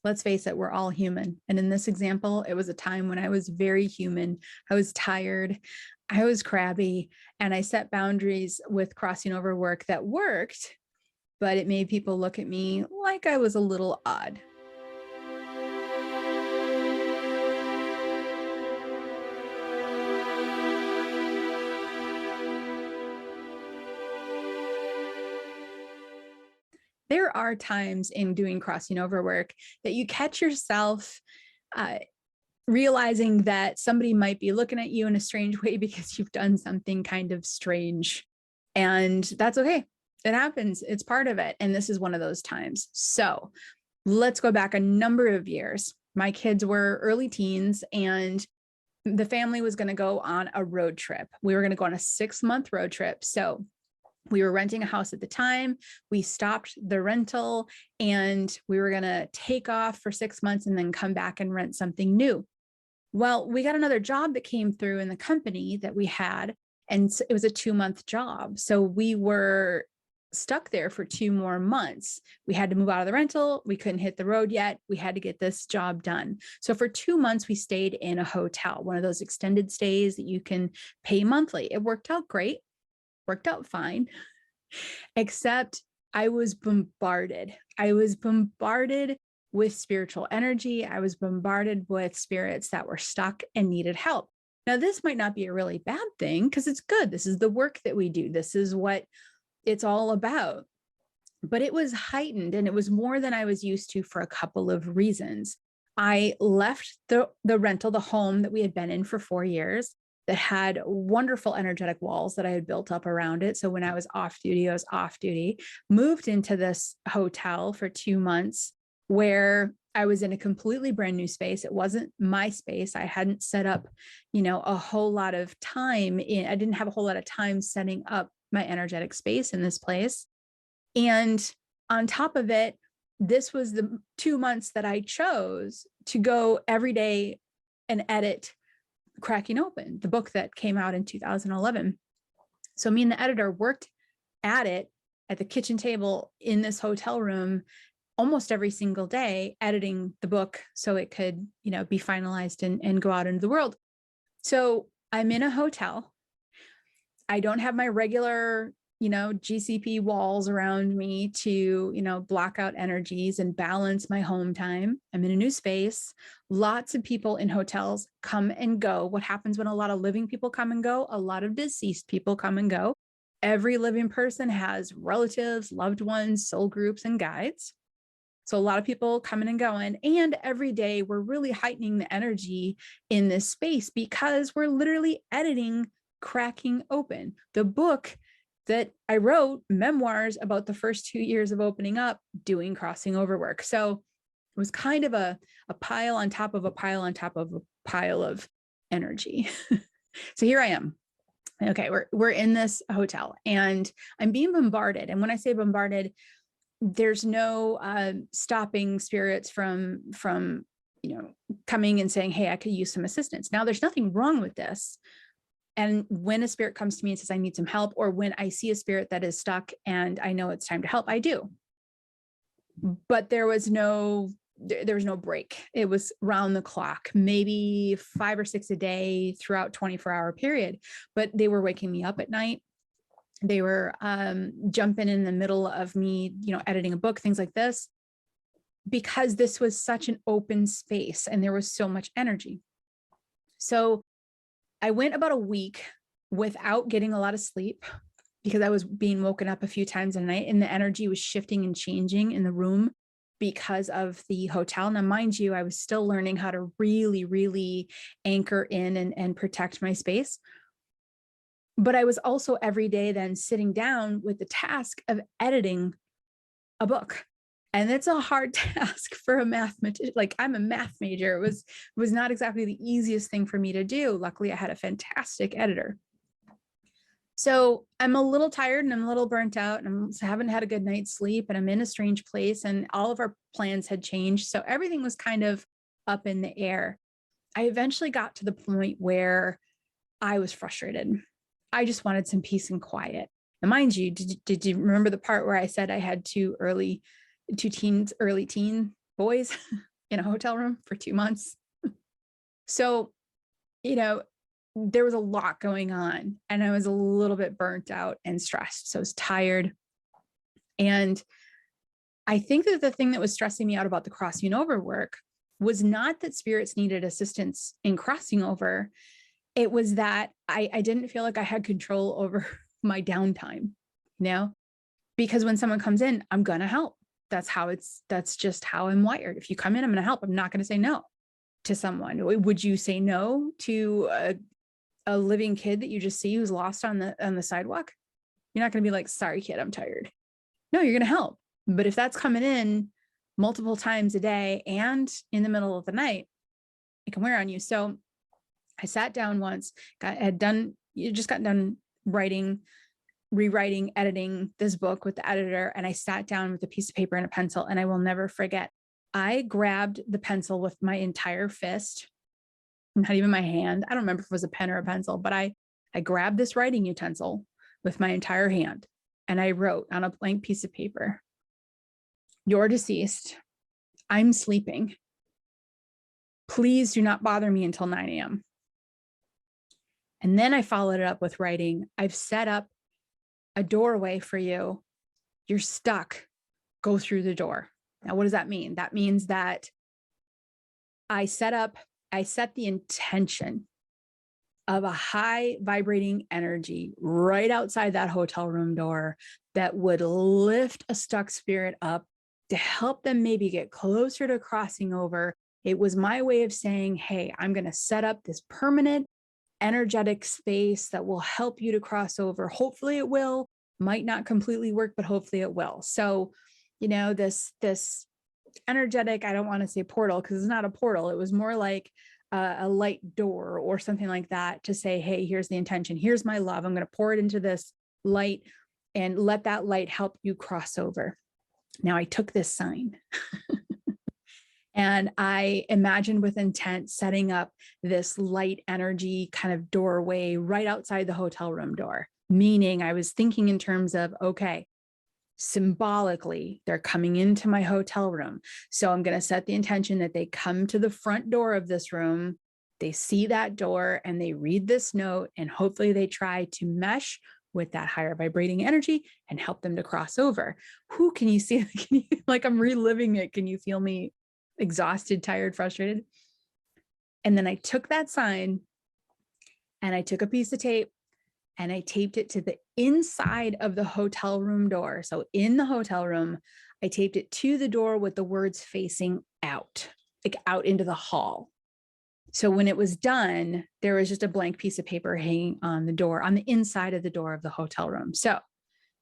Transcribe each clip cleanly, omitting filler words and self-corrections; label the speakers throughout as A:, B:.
A: let's face it, we're all human. And in this example, it was a time when I was very human. I was tired, I was crabby, and I set boundaries with crossing over work that worked, but it made people look at me like I was a little odd. There are times in doing crossing over work that you catch yourself uh, realizing that somebody might be looking at you in a strange way because you've done something kind of strange. And that's okay. It happens. It's part of it. And this is one of those times. So let's go back a number of years. My kids were early teens and the family was going to go on a road trip. We were going to go on a 6-month road trip. So we were renting a house at the time. We stopped the rental and we were going to take off for 6 months and then come back and rent something new. Well, we got another job that came through in the company that we had, and it was a 2-month job. So we were stuck there for 2 more months. We had to move out of the rental. We couldn't hit the road yet. We had to get this job done. So for 2 months, we stayed in a hotel, one of those extended stays that you can pay monthly. It worked out great, worked out fine, except I was bombarded. I was bombarded with spiritual energy. I was bombarded with spirits that were stuck and needed help. Now, this might not be a really bad thing because it's good. This is the work that we do. This is what it's all about. But it was heightened and it was more than I was used to for a couple of reasons. I left the rental, the home that we had been in for 4 years that had wonderful energetic walls that I had built up around it. So when I was off duty, I was off duty, moved into this hotel for 2 months where I was in a completely brand new space. It wasn't my space. I hadn't set up, a whole lot of time I didn't have a whole lot of time setting up my energetic space in this place. And on top of it, this was the 2 months that I chose to go every day and edit Cracking Open, the book that came out in 2011. So me and the editor worked at it at the kitchen table in this hotel room almost every single day, editing the book so it could, be finalized and go out into the world. So I'm in a hotel. I don't have my regular, GCP walls around me to, block out energies and balance my home time. I'm in a new space. Lots of people in hotels come and go. What happens when a lot of living people come and go? A lot of deceased people come and go. Every living person has relatives, loved ones, soul groups, and guides. So a lot of people coming and going. And every day we're really heightening the energy in this space because we're literally editing Cracking Open, the book that I wrote memoirs about the first 2 years of opening up, doing crossing over work. So it was kind of a pile on top of a pile on top of a pile of energy. So here I am. Okay, we're in this hotel and I'm being bombarded. And when I say bombarded, there's no stopping spirits from coming and saying, hey, I could use some assistance. Now, there's nothing wrong with this. And when a spirit comes to me and says, I need some help, or when I see a spirit that is stuck and I know it's time to help, I do. But there was no break. It was round the clock, maybe 5 or 6 a day throughout 24-hour period. But they were waking me up at night. They were jumping in the middle of me, editing a book, things like this, because this was such an open space and there was so much energy. So I went about a week without getting a lot of sleep because I was being woken up a few times a night and the energy was shifting and changing in the room because of the hotel. Now, mind you, I was still learning how to really, really anchor in and protect my space. But I was also every day then sitting down with the task of editing a book. And it's a hard task for a mathematician. Like, I'm a math major. It was not exactly the easiest thing for me to do. Luckily, I had a fantastic editor. So I'm a little tired and I'm a little burnt out and I haven't had a good night's sleep and I'm in a strange place and all of our plans had changed. So everything was kind of up in the air. I eventually got to the point where I was frustrated. I just wanted some peace and quiet. And mind you, did you remember the part where I said I had early teen boys? in a hotel room for 2 months. So, you know, there was a lot going on and I was a little bit burnt out and stressed. So I was tired. And I think that the thing that was stressing me out about the crossing over work was not that spirits needed assistance in crossing over. It was that I didn't feel like I had control over my downtime, you know, because when someone comes in, I'm going to help. That's just how I'm wired. If you come in, I'm going to help. I'm not going to say no to someone. Would you say no to a living kid that you just see who's lost on the sidewalk? You're not going to be like, sorry, kid, I'm tired. No, you're going to help. But if that's coming in multiple times a day and in the middle of the night, it can wear on you. So I sat down once, got done rewriting, editing this book with the editor. And I sat down with a piece of paper and a pencil, and I will never forget. I grabbed the pencil with my entire fist, not even my hand. I don't remember if it was a pen or a pencil, but I grabbed this writing utensil with my entire hand. And I wrote on a blank piece of paper, "You're deceased. I'm sleeping. Please do not bother me until 9 a.m. And then I followed it up with writing, "I've set up a doorway for you. You're stuck. Go through the door." Now, what does that mean? That means that I set the intention of a high vibrating energy right outside that hotel room door that would lift a stuck spirit up to help them maybe get closer to crossing over. It was my way of saying, hey, I'm going to set up this permanent energetic space that will help you to cross over. Hopefully it will, might not completely work, but hopefully it will. So, you know, this energetic, I don't want to say portal because it's not a portal. It was more like a light door or something like that to say, hey, here's the intention. Here's my love. I'm going to pour it into this light and let that light help you cross over. Now I took this sign and I imagined with intent setting up this light energy kind of doorway right outside the hotel room door, meaning I was thinking in terms of, okay, symbolically, they're coming into my hotel room. So I'm going to set the intention that they come to the front door of this room, they see that door and they read this note, and hopefully they try to mesh with that higher vibrating energy and help them to cross over. Who can you see? Like I'm reliving it. Can you feel me exhausted, tired, frustrated? And then I took that sign and I took a piece of tape and I taped it to the inside of the hotel room door. So in the hotel room, I taped it to the door with the words facing out, like out into the hall. So when it was done, there was just a blank piece of paper hanging on the door, on the inside of the door of the hotel room. So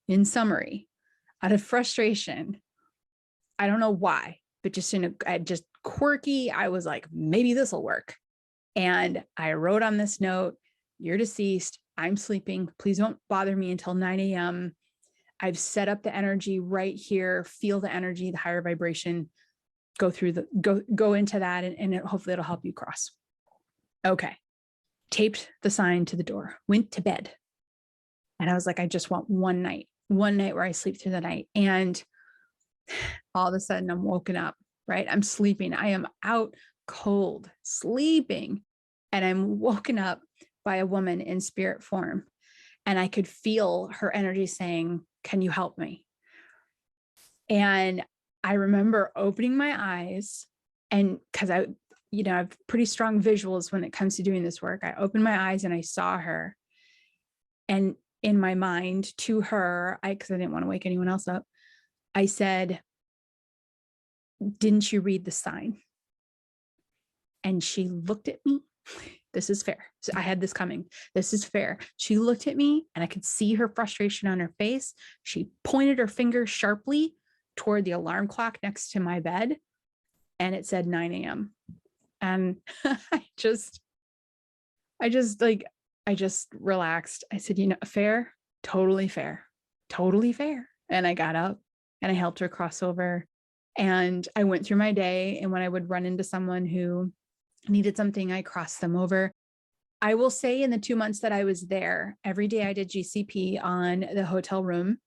A: in summary, out of frustration, I don't know why, but just just quirky, I was like, maybe this will work. And I wrote on this note, "You're deceased. I'm sleeping. Please don't bother me until 9 a.m. I've set up the energy right here. Feel the energy, the higher vibration, go into that, and hopefully it'll help you cross." Okay. Taped the sign to the door, went to bed. And I was like, I just want one night where I sleep through the night. And all of a sudden I'm woken up, right? I'm sleeping. I am out cold, sleeping. And I'm woken up by a woman in spirit form. And I could feel her energy saying, "Can you help me?" And I remember opening my eyes, and because I have pretty strong visuals when it comes to doing this work. I opened my eyes and I saw her. And in my mind to her, because I didn't want to wake anyone else up, I said, "Didn't you read the sign?" And she looked at me. This is fair. So I had this coming. This is fair. She looked at me and I could see her frustration on her face. She pointed her finger sharply toward the alarm clock next to my bed, and it said 9 a.m. And I just relaxed. I said, fair, totally fair, totally fair. And I got up and I helped her cross over, and I went through my day. And when I would run into someone who needed something, I crossed them over. I will say in the 2 months that I was there, every day I did GCP on the hotel room.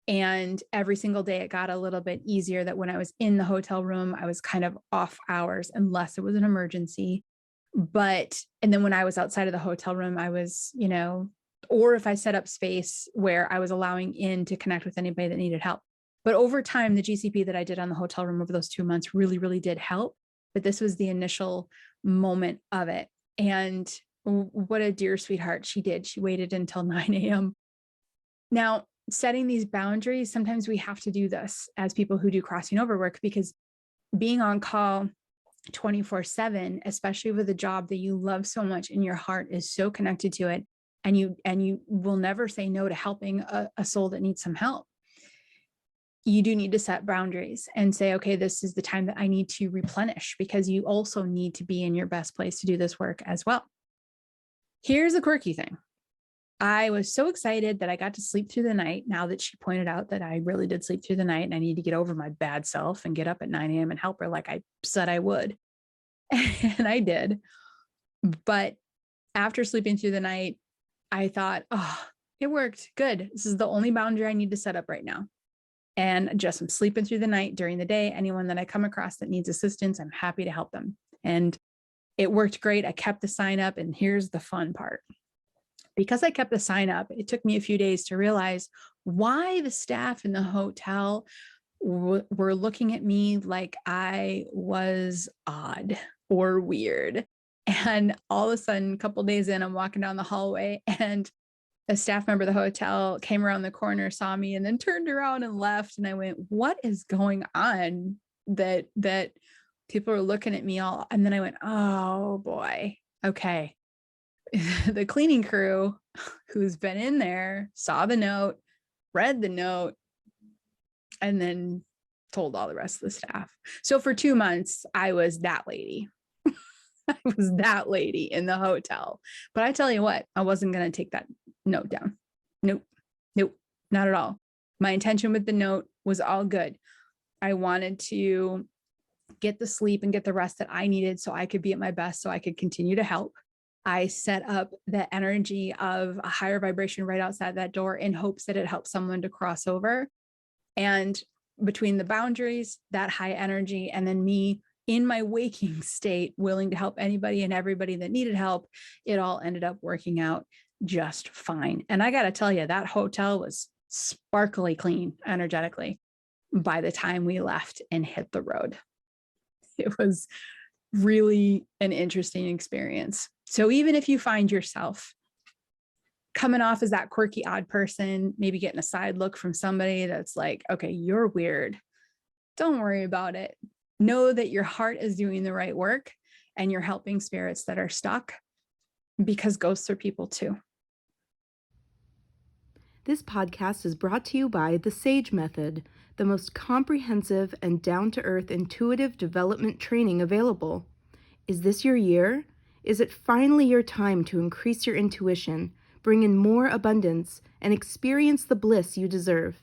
A: And every single day it got a little bit easier, that when I was in the hotel room, I was kind of off hours unless it was an emergency. And then when I was outside of the hotel room, I was, or if I set up space where I was allowing in to connect with anybody that needed help. But over time, the GCP that I did on the hotel room over those 2 months really, really did help. But this was the initial moment of it. And what a dear sweetheart she did. She waited until 9 a.m. Now, setting these boundaries, sometimes we have to do this as people who do crossing over work, because being on call 24/7, especially with a job that you love so much and your heart is so connected to it, and you will never say no to helping a soul that needs some help. You do need to set boundaries and say, okay, this is the time that I need to replenish, because you also need to be in your best place to do this work as well. Here's a quirky thing. I was so excited that I got to sleep through the night, now that she pointed out that I really did sleep through the night and I need to get over my bad self and get up at 9 a.m. and help her like I said I would. And I did. But after sleeping through the night, I thought, oh, it worked. Good. This is the only boundary I need to set up right now. And just I'm sleeping through the night. During the day, anyone that I come across that needs assistance, I'm happy to help them. And it worked great. I kept the sign up. And here's the fun part. Because I kept the sign up, it took me a few days to realize why the staff in the hotel were looking at me like I was odd or weird. And all of a sudden, a couple of days in, I'm walking down the hallway and a staff member of the hotel came around the corner, saw me, and then turned around and left. And I went, what is going on that people are looking at me all? And then I went, oh boy, okay. The cleaning crew who's been in there saw the note, read the note, and then told all the rest of the staff. So for 2 months, I was that lady. I was that lady in the hotel. But I tell you what, I wasn't going to take that note down. Nope, not at all. My intention with the note was all good. I wanted to get the sleep and get the rest that I needed so I could be at my best, so I could continue to help. I set up the energy of a higher vibration right outside that door in hopes that it helps someone to cross over. And between the boundaries, that high energy, and then me in my waking state, willing to help anybody and everybody that needed help, it all ended up working out just fine. And I got to tell you, that hotel was sparkly clean energetically by the time we left and hit the road. It was really an interesting experience. So even if you find yourself coming off as that quirky, odd person, maybe getting a side look from somebody that's like, okay, you're weird, don't worry about it. Know that your heart is doing the right work and you're helping spirits that are stuck, because ghosts are people too.
B: This podcast is brought to you by the SAGE Method, the most comprehensive and down-to-earth intuitive development training available. Is this your year? Is it finally your time to increase your intuition, bring in more abundance, and experience the bliss you deserve?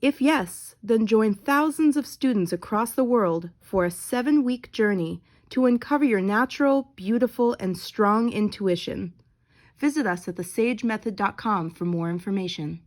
B: If yes, then join thousands of students across the world for a 7-week journey to uncover your natural, beautiful, and strong intuition. Visit us at thesagemethod.com for more information.